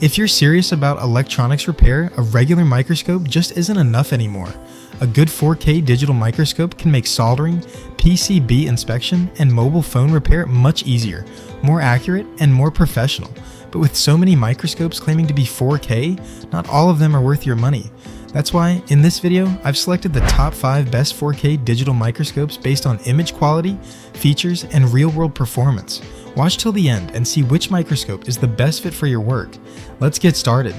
If you're serious about electronics repair, a regular microscope just isn't enough anymore. A good 4K digital microscope can make soldering, PCB inspection, and mobile phone repair much easier, more accurate, and more professional. But with so many microscopes claiming to be 4K, not all of them are worth your money. That's why, in this video, I've selected the top 5 best 4K digital microscopes based on image quality, features, and real-world performance. Watch till the end and see which microscope is the best fit for your work. Let's get started.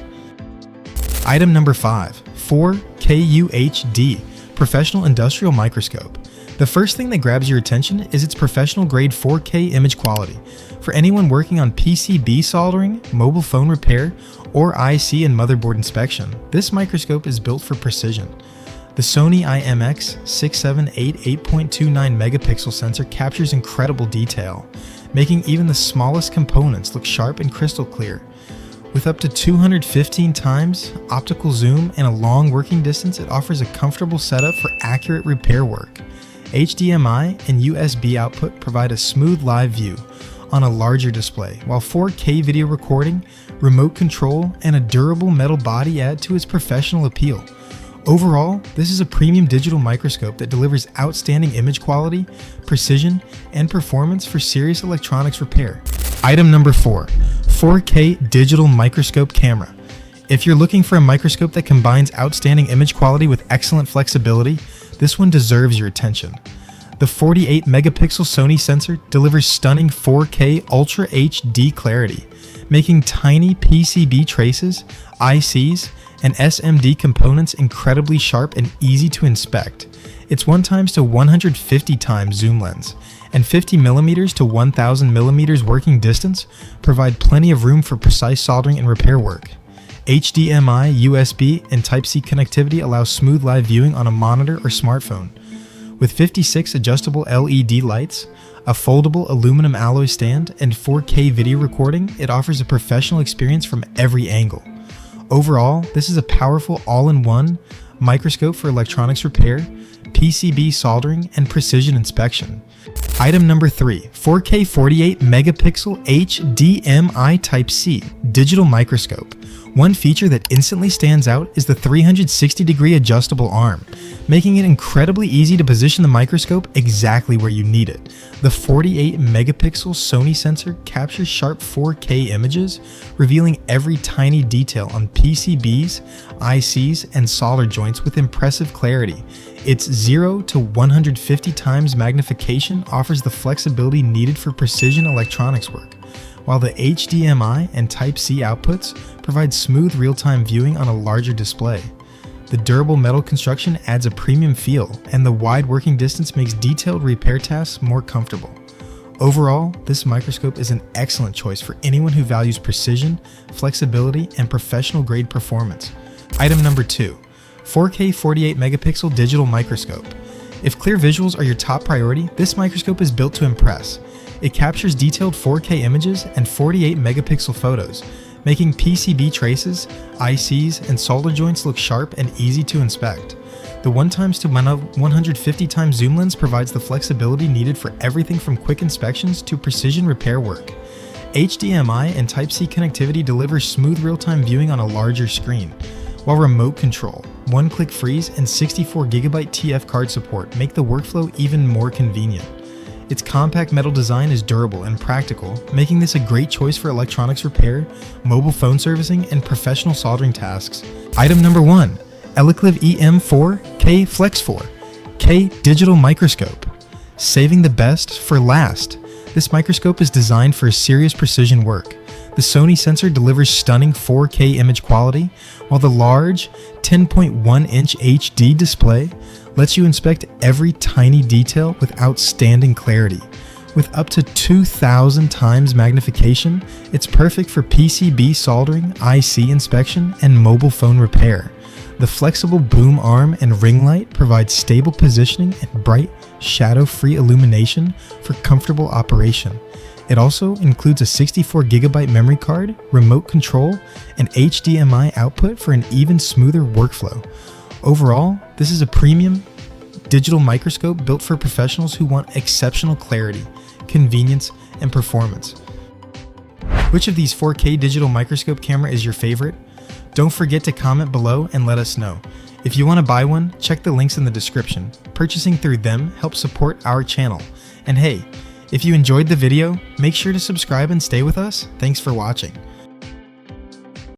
Item number 5, 4KUHD Professional Industrial Microscope. The first thing that grabs your attention is its professional-grade 4K image quality. For anyone working on PCB soldering, mobile phone repair, or IC and motherboard inspection, this microscope is built for precision. The Sony IMX678 8.29 megapixel sensor captures incredible detail, making even the smallest components look sharp and crystal clear. With up to 215 times optical zoom and a long working distance, it offers a comfortable setup for accurate repair work. HDMI and USB output provide a smooth live view on a larger display, while 4K video recording, remote control, and a durable metal body add to its professional appeal. Overall, this is a premium digital microscope that delivers outstanding image quality, precision, and performance for serious electronics repair. Item number 4, 4K Digital Microscope Camera. If you're looking for a microscope that combines outstanding image quality with excellent flexibility, this one deserves your attention. The 48 megapixel Sony sensor delivers stunning 4K Ultra HD clarity, making tiny PCB traces, ICs, and SMD components incredibly sharp and easy to inspect. Its 1x to 150 times zoom lens and 50mm to 1000mm working distance provide plenty of room for precise soldering and repair work. HDMI, USB, and Type-C connectivity allows smooth live viewing on a monitor or smartphone. With 56 adjustable LED lights, a foldable aluminum alloy stand, and 4K video recording, it offers a professional experience from every angle. Overall, this is a powerful all-in-one microscope for electronics repair, PCB soldering, and precision inspection. Item number 3, 4K 48 megapixel HDMI Type-C digital microscope. One feature that instantly stands out is the 360-degree adjustable arm, making it incredibly easy to position the microscope exactly where you need it. The 48 megapixel Sony sensor captures sharp 4K images, revealing every tiny detail on PCBs, ICs, and solder joints with impressive clarity. Its 0 to 150 times magnification offers the flexibility needed for precision electronics work, while the HDMI and Type-C outputs provide smooth real-time viewing on a larger display. The durable metal construction adds a premium feel, and the wide working distance makes detailed repair tasks more comfortable. Overall, this microscope is an excellent choice for anyone who values precision, flexibility, and professional-grade performance. Item number 2, 4K 48 megapixel digital microscope. If clear visuals are your top priority, this microscope is built to impress. It captures detailed 4K images and 48 megapixel photos, making PCB traces, ICs, and solder joints look sharp and easy to inspect. The 1x to 150 times zoom lens provides the flexibility needed for everything from quick inspections to precision repair work. HDMI and Type-C connectivity delivers smooth real-time viewing on a larger screen, while remote control, one-click freeze, and 64GB TF card support make the workflow even more convenient. Its compact metal design is durable and practical, making this a great choice for electronics repair, mobile phone servicing, and professional soldering tasks. Item number 1, Elikliv EM4K Flex 4K Digital Microscope. Saving the best for last. This microscope is designed for serious precision work. The Sony sensor delivers stunning 4K image quality, while the large 10.1-inch HD display lets you inspect every tiny detail with outstanding clarity. With up to 2,000 times magnification, it's perfect for PCB soldering, IC inspection, and mobile phone repair. The flexible boom arm and ring light provide stable positioning and bright, shadow-free illumination for comfortable operation. It also includes a 64GB memory card, remote control, and HDMI output for an even smoother workflow. Overall, this is a premium digital microscope built for professionals who want exceptional clarity, convenience, and performance. Which of these 4K digital microscope camera is your favorite? Don't forget to comment below and let us know. If you want to buy one, check the links in the description. Purchasing through them helps support our channel. And hey, if you enjoyed the video, make sure to subscribe and stay with us. Thanks for watching.